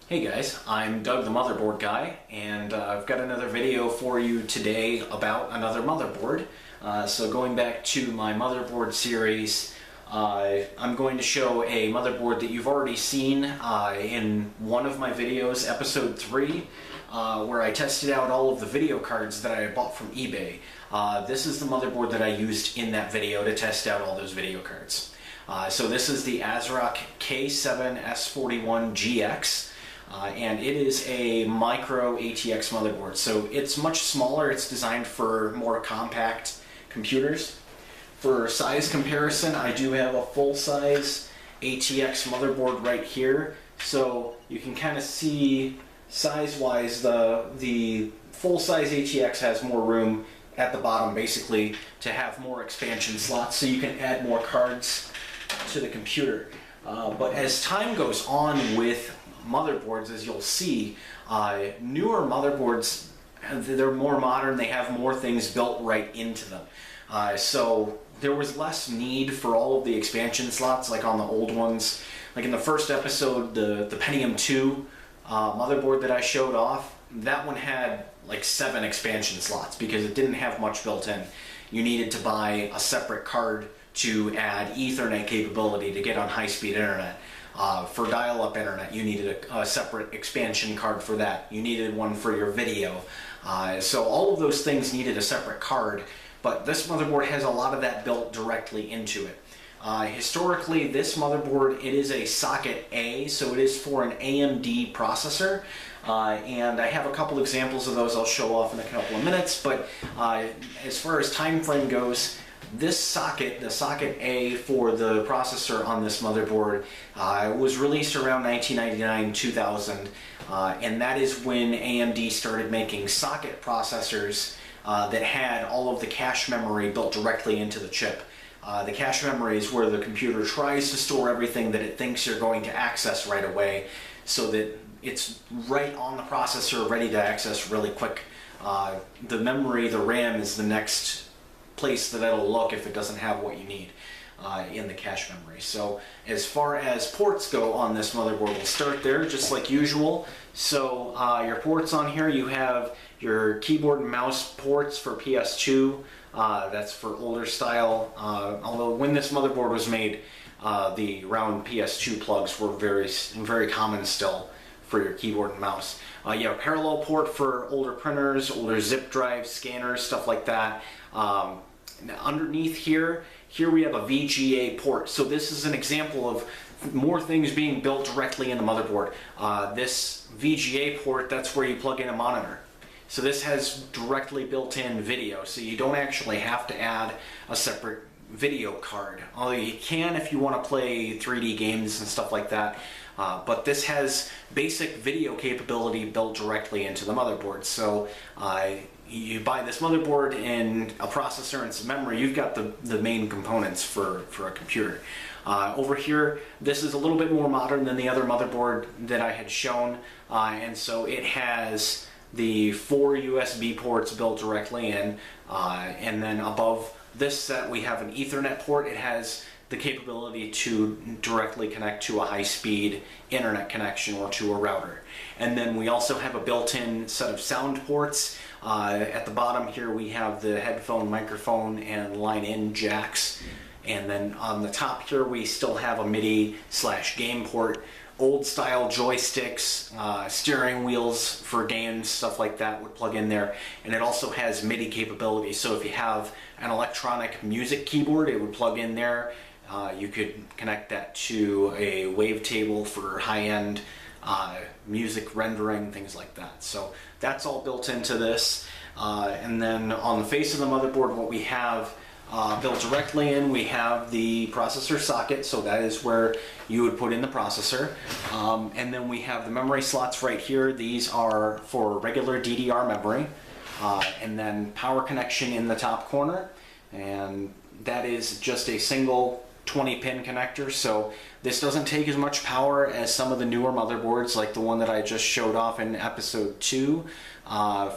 Hey guys, I'm Doug the Motherboard Guy, and I've got another video for you today about another motherboard. So going back to my motherboard series, I'm going to show a motherboard that you've already seen in one of my videos, episode 3, where I tested out all of the video cards that I bought from eBay. This is the motherboard that I used in that video to test out all those video cards. So this is the ASRock K7S41GX. And it is a micro ATX motherboard, so it's much smaller. It's designed for more compact computers. For size comparison, I do have a full-size ATX motherboard right here, so you can kind of see size-wise the full-size ATX has more room at the bottom, basically, to have more expansion slots, so you can add more cards to the computer. But as time goes on with motherboards, as you'll see, newer motherboards, they're more modern, they have more things built right into them. So there was less need for all of the expansion slots like on the old ones. Like in the first episode, the Pentium 2 motherboard that I showed off, that one had like 7 expansion slots because it didn't have much built in. You needed to buy a separate card to add Ethernet capability to get on high-speed internet. For dial-up internet, you needed a separate expansion card for that. You needed one for your video. So all of those things needed a separate card, but this motherboard has a lot of that built directly into it. Historically, this motherboard, it is a socket A, so it is for an AMD processor. And I have a couple examples of those I'll show off in a couple of minutes, but as far as time frame goes, this socket, the socket A for the processor on this motherboard, was released around 1999-2000, and that is when AMD started making socket processors that had all of the cache memory built directly into the chip. The cache memory is where the computer tries to store everything that it thinks you're going to access right away, so that it's right on the processor, ready to access really quick. The memory, the RAM, is the next place that it'll look if it doesn't have what you need in the cache memory. So as far as ports go on this motherboard, we'll start there just like usual. So your ports on here, you have your keyboard and mouse ports for PS2. That's for older style. Although when this motherboard was made, the round PS2 plugs were very common still for your keyboard and mouse. You have a parallel port for older printers, older zip drives, scanners, stuff like that. Underneath here we have a VGA port. So this is an example of more things being built directly in the motherboard. This VGA port, that's where you plug in a monitor. So this has directly built-in video, so you don't actually have to add a separate video card. Although you can if you want to play 3D games and stuff like that. But this has basic video capability built directly into the motherboard. So you buy this motherboard and a processor and some memory, you've got the main components for a computer. Over here, this is a little bit more modern than the other motherboard that I had shown, and so it has the 4 USB ports built directly in, and then above this set we have an Ethernet port. It has the capability to directly connect to a high-speed internet connection or to a router. And then we also have a built-in set of sound ports. At the bottom here we have the headphone, microphone, and line-in jacks. And then on the top here we still have a MIDI/game port. Old-style joysticks, steering wheels for games, stuff like that would plug in there. And it also has MIDI capability, so if you have an electronic music keyboard, it would plug in there. You could connect that to a wavetable for high-end music rendering, things like that. So that's all built into this. And then on the face of the motherboard, what we have built directly in, we have the processor socket, so that is where you would put in the processor. And then we have the memory slots right here. These are for regular DDR memory. And then power connection in the top corner. And that is just a single 20-pin connector, so this doesn't take as much power as some of the newer motherboards, like the one that I just showed off in episode 2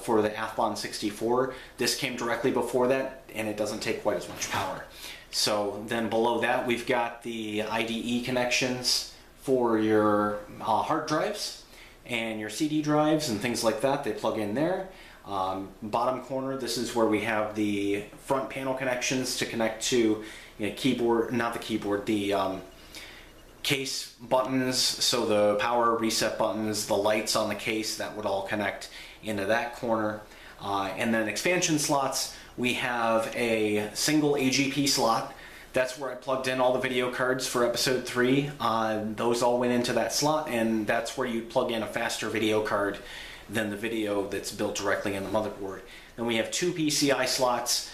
for the Athlon 64. This came directly before that, and it doesn't take quite as much power. So then below that we've got the IDE connections for your hard drives, and your CD drives and things like that, they plug in there. Bottom corner, this is where we have the front panel connections to connect to, you know, keyboard, not the keyboard, the case buttons, so the power reset buttons, the lights on the case, that would all connect into that corner. And then expansion slots, we have a single AGP slot. That's where I plugged in all the video cards for episode 3. Those all went into that slot, and that's where you plug in a faster video card than the video that's built directly in the motherboard. Then we have 2 PCI slots.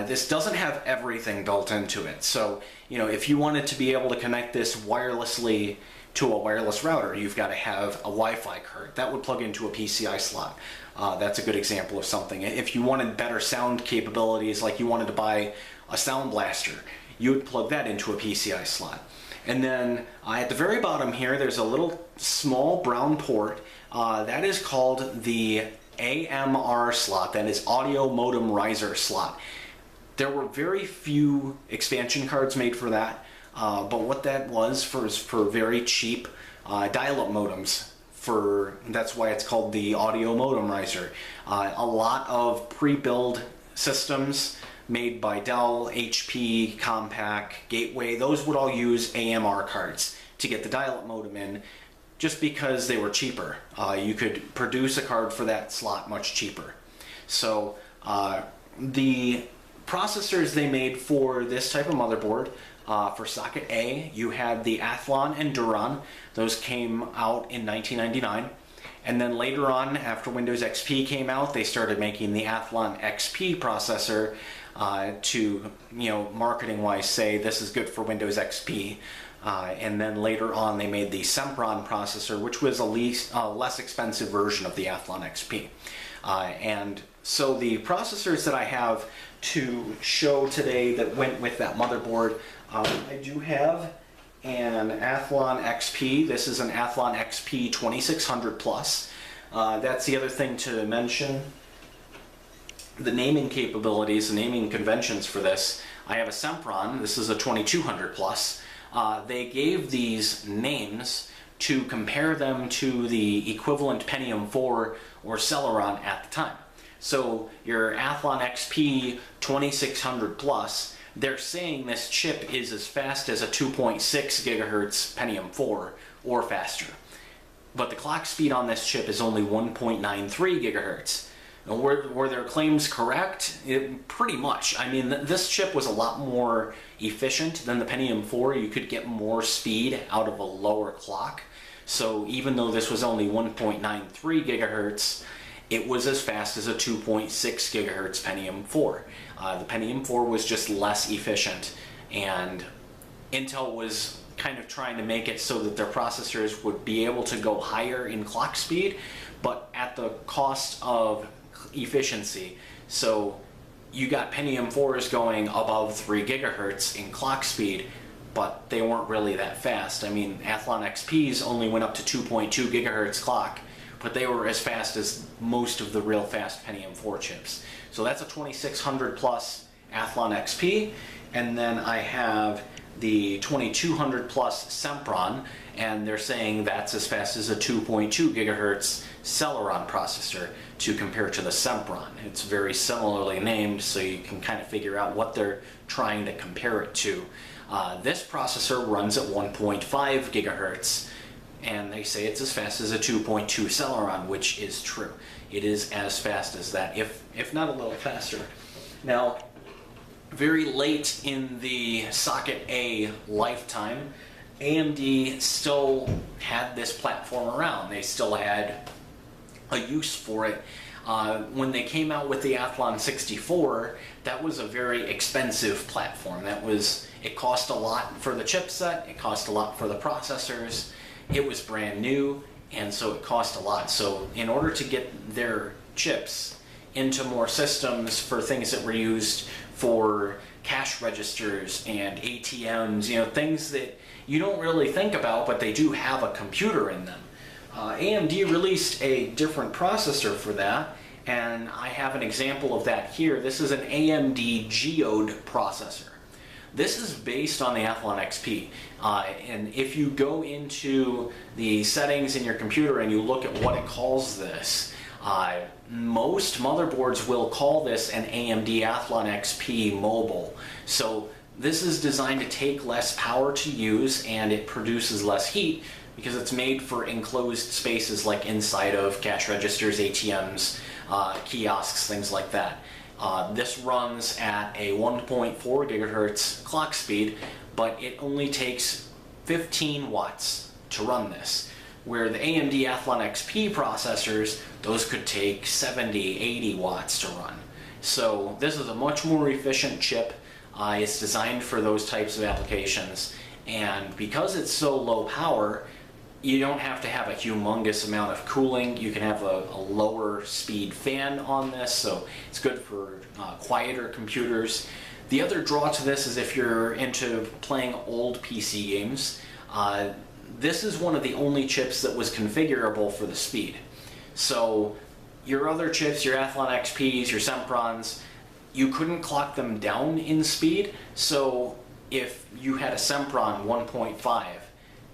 This doesn't have everything built into it. So, you know, if you wanted to be able to connect this wirelessly to a wireless router, you've got to have a Wi-Fi card. That would plug into a PCI slot. That's a good example of something. If you wanted better sound capabilities, like you wanted to buy a sound blaster, you would plug that into a PCI slot. And then at the very bottom here, there's a little small brown port. That is called the AMR slot. That is Audio Modem Riser slot. There were very few expansion cards made for that, but what that was for very cheap dial-up modems. That's why it's called the Audio Modem Riser. A lot of pre-built systems made by Dell, HP, Compaq, Gateway, those would all use AMR cards to get the dial-up modem in, just because they were cheaper. You could produce a card for that slot much cheaper. So the processors they made for this type of motherboard, for socket A, you had the Athlon and Duron. Those came out in 1999. And then later on, after Windows XP came out, they started making the Athlon XP processor to, you know, marketing-wise say this is good for Windows XP. And then later on, they made the Sempron processor, which was a less expensive version of the Athlon XP. And so the processors that I have to show today that went with that motherboard, I do have an Athlon XP. This is an Athlon XP 2600 Plus. That's the other thing to mention. The naming capabilities, the naming conventions for this. I have a Sempron. This is a 2200 Plus. They gave these names to compare them to the equivalent Pentium 4 or Celeron at the time. So your Athlon XP 2600 Plus, they're saying this chip is as fast as a 2.6 gigahertz Pentium 4 or faster. But the clock speed on this chip is only 1.93 gigahertz. Now, were their claims correct? Pretty much. I mean, this chip was a lot more efficient than the Pentium 4. You could get more speed out of a lower clock. So even though this was only 1.93 gigahertz, it was as fast as a 2.6 gigahertz Pentium 4. The Pentium 4 was just less efficient, and Intel was kind of trying to make it so that their processors would be able to go higher in clock speed, but at the cost of efficiency. So you got Pentium 4s going above 3 gigahertz in clock speed, but they weren't really that fast. I mean, Athlon XPs only went up to 2.2 gigahertz clock, but they were as fast as most of the real fast Pentium 4 chips. So that's a 2600 Plus Athlon XP, and then I have the 2200 Plus Sempron, and they're saying that's as fast as a 2.2 gigahertz Celeron processor to compare to the Sempron. It's very similarly named, so you can kind of figure out what they're trying to compare it to. This processor runs at 1.5 gigahertz, and they say it's as fast as a 2.2 Celeron, which is true. It is as fast as that, if not a little faster. Now, very late in the socket A lifetime, AMD still had this platform around. They still had a use for it. When they came out with the Athlon 64, that was a very expensive platform. It cost a lot for the chipset, it cost a lot for the processors, it was brand new, and so it cost a lot. So in order to get their chips into more systems for things that were used for cash registers and ATMs, you know, things that you don't really think about, but they do have a computer in them. AMD released a different processor for that, and I have an example of that here. This is an AMD Geode processor. This is based on the Athlon XP. And if you go into the settings in your computer and you look at what it calls this, most motherboards will call this an AMD Athlon XP Mobile. So this is designed to take less power to use, and it produces less heat because it's made for enclosed spaces like inside of cash registers, ATMs, kiosks, things like that. This runs at a 1.4 gigahertz clock speed, but it only takes 15 watts to run this. Where the AMD Athlon XP processors, those could take 70, 80 watts to run. So this is a much more efficient chip. It's designed for those types of applications, and because it's so low power, you don't have to have a humongous amount of cooling. You can have a lower speed fan on this, so it's good for quieter computers. The other draw to this is if you're into playing old PC games, this is one of the only chips that was configurable for the speed. So your other chips, your Athlon XPs, your Semprons, you couldn't clock them down in speed. So if you had a Sempron 1.5,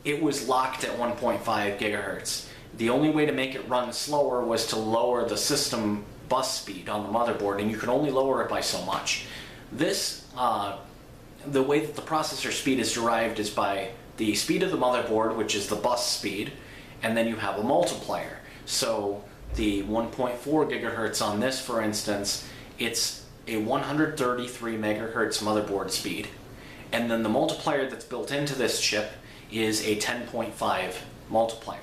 it was locked at 1.5 gigahertz. The only way to make it run slower was to lower the system bus speed on the motherboard, and you could only lower it by so much. This, the way that the processor speed is derived is by the speed of the motherboard, which is the bus speed, and then you have a multiplier. So the 1.4 gigahertz on this, for instance, it's a 133 megahertz motherboard speed, and then the multiplier that's built into this chip is a 10.5 multiplier.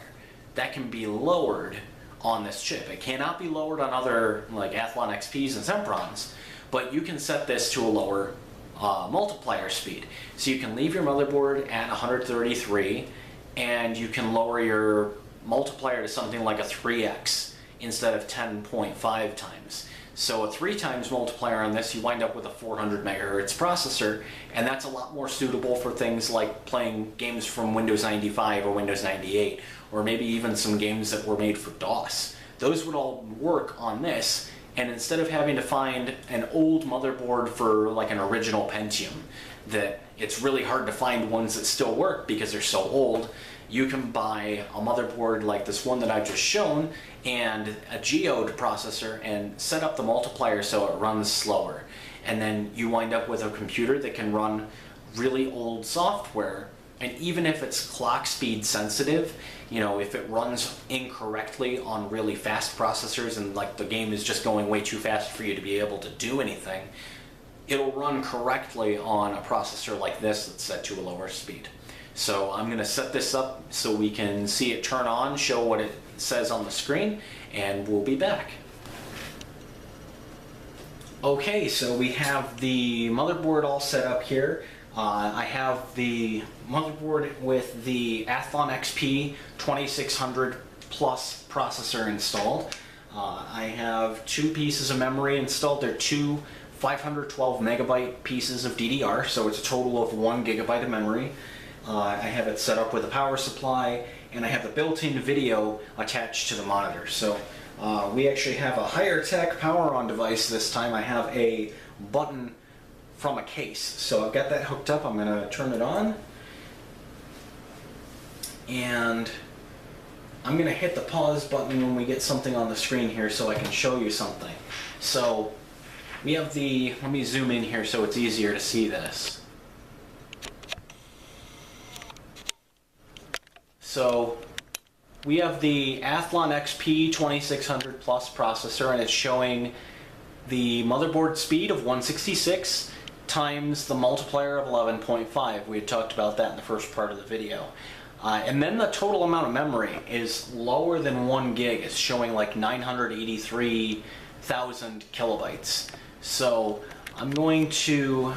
That can be lowered on this chip. It cannot be lowered on other like Athlon XPs and Semprons, but you can set this to a lower multiplier speed. So you can leave your motherboard at 133 and you can lower your multiplier to something like a 3x instead of 10.5 times. So a 3 times multiplier on this, you wind up with a 400 megahertz processor, and that's a lot more suitable for things like playing games from Windows 95 or Windows 98, or maybe even some games that were made for DOS. Those would all work on this, and instead of having to find an old motherboard for like an original Pentium, that it's really hard to find ones that still work because they're so old, you can buy a motherboard like this one that I've just shown and a Geode processor and set up the multiplier so it runs slower. And then you wind up with a computer that can run really old software, and even if it's clock speed sensitive, you know, if it runs incorrectly on really fast processors and like the game is just going way too fast for you to be able to do anything, it'll run correctly on a processor like this that's set to a lower speed. So I'm going to set this up so we can see it turn on, show what it says on the screen, and we'll be back. Okay, so we have the motherboard all set up here. I have the motherboard with the Athlon XP 2600 Plus processor installed. I have 2 pieces of memory installed. They're 2 512 megabyte pieces of DDR, so it's a total of 1 gigabyte of memory. I have it set up with a power supply, and I have the built-in video attached to the monitor. So we actually have a higher tech power on device this time. I have a button from a case. So I've got that hooked up. I'm going to turn it on. And I'm going to hit the pause button when we get something on the screen here so I can show you something. So we have the, let me zoom in here so it's easier to see this. So we have the Athlon XP 2600 Plus processor, and it's showing the motherboard speed of 166 times the multiplier of 11.5. We had talked about that in the first part of the video. And then the total amount of memory is lower than 1 gig. It's showing like 983,000 kilobytes. So I'm going to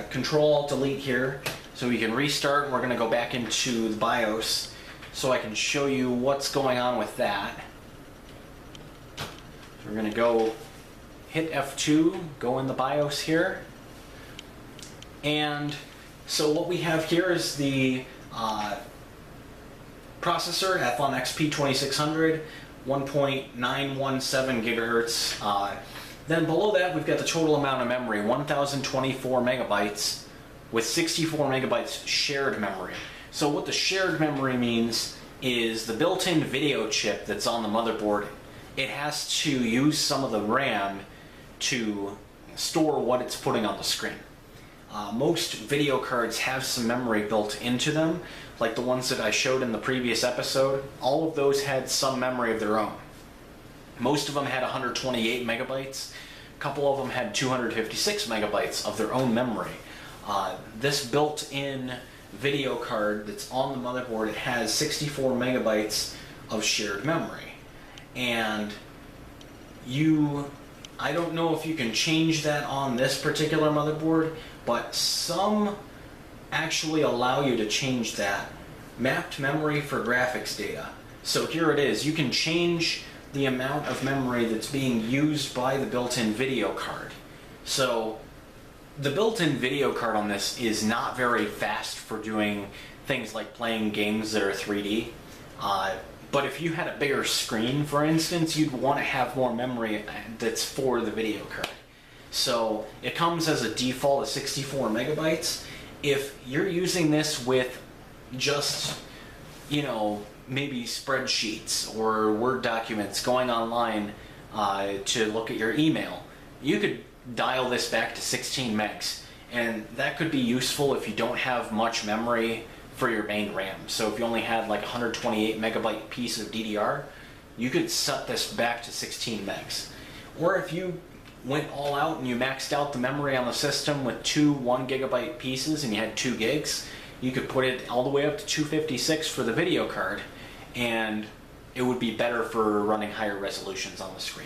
Control-Alt-Delete here so we can restart, and we're going to go back into the BIOS so I can show you what's going on with that. So we're going to go hit F2, go in the BIOS here. And so what we have here is the processor, Athlon XP 2600, 1.917 gigahertz. Then below that we've got the total amount of memory, 1024 megabytes with 64 megabytes shared memory. So what the shared memory means is the built-in video chip that's on the motherboard, it has to use some of the RAM to store what it's putting on the screen. Most video cards have some memory built into them, like the ones that I showed in the previous episode. All of those had some memory of their own. Most of them had 128 megabytes. A couple of them had 256 megabytes of their own memory. This built-in video card that's on the motherboard, it has 64 megabytes of shared memory. And I don't know if you can change that on this particular motherboard, but some actually allow you to change that. Mapped memory for graphics data. So here it is. You can change the amount of memory that's being used by the built-in video card. So the built-in video card on this is not very fast for doing things like playing games that are 3D. But if you had a bigger screen, for instance, you'd want to have more memory that's for the video card. So it comes as a default of 64 megabytes. If you're using this with just, maybe spreadsheets or Word documents, going online to look at your email, you could dial this back to 16 megs. And that could be useful if you don't have much memory for your main RAM. So if you only had like a 128 megabyte piece of DDR, you could set this back to 16 megs. Or if you went all out and you maxed out the memory on the system with two 1 gigabyte pieces and you had 2 gigs, you could put it all the way up to 256 for the video card, and it would be better for running higher resolutions on the screen.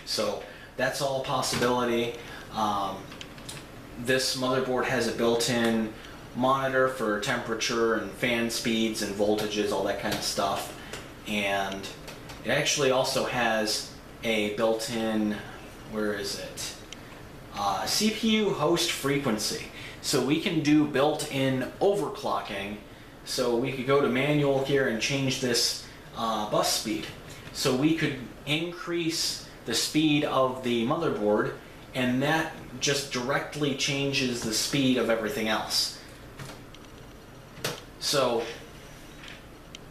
So that's all a possibility. This motherboard has a built-in monitor for temperature and fan speeds and voltages, all that kind of stuff. And it actually also has a built-in, CPU host frequency. So we can do built-in overclocking. So we could go to manual here and change this bus speed. So we could increase the speed of the motherboard, and that just directly changes the speed of everything else. So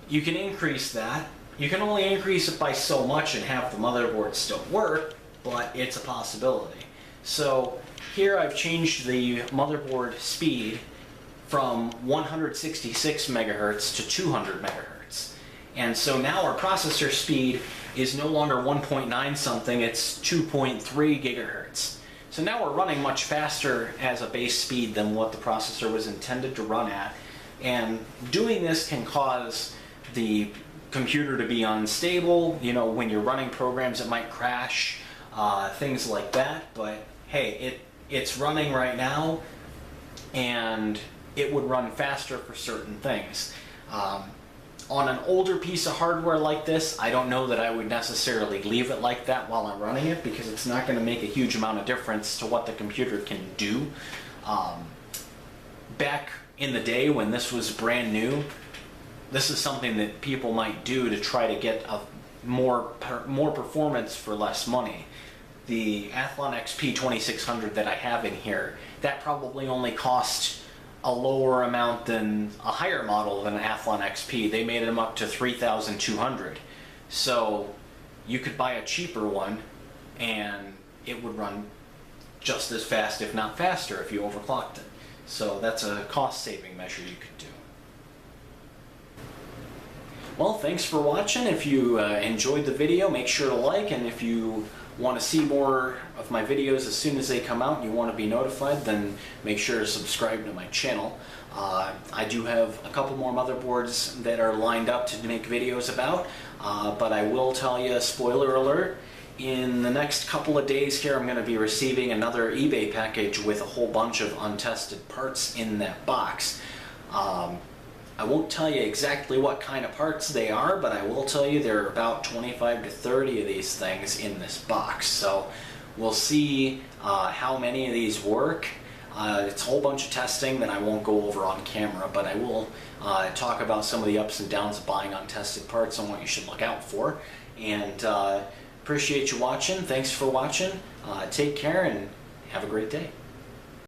you can increase that. You can only increase it by so much and have the motherboard still work, but it's a possibility. So here I've changed the motherboard speed from 166 megahertz to 200 megahertz. And so now our processor speed is no longer 1.9 something, it's 2.3 gigahertz. So now we're running much faster as a base speed than what the processor was intended to run at. And doing this can cause the computer to be unstable. When you're running programs, it might crash, things like that. But hey, it's running right now, and it would run faster for certain things. On an older piece of hardware like this, I don't know that I would necessarily leave it like that while I'm running it, because it's not going to make a huge amount of difference to what the computer can do. Back in the day when this was brand new, this is something that people might do to try to get more performance for less money. The Athlon XP 2600 that I have in here, that probably only cost a lower amount than a higher model than an Athlon XP. They made them up to 3,200. So you could buy a cheaper one and it would run just as fast, if not faster, if you overclocked it. So that's a cost-saving measure you could do. Well, thanks for watching. If you enjoyed the video, make sure to like, and if you want to see more of my videos as soon as they come out and you want to be notified, then make sure to subscribe to my channel. I do have a couple more motherboards that are lined up to make videos about, but I will tell you, spoiler alert, in the next couple of days here I'm going to be receiving another eBay package with a whole bunch of untested parts in that box. I won't tell you exactly what kind of parts they are, but I will tell you there are about 25 to 30 of these things in this box. So we'll see how many of these work. It's a whole bunch of testing that I won't go over on camera, but I will talk about some of the ups and downs of buying untested parts and what you should look out for. And appreciate you watching. Thanks for watching. Take care and have a great day.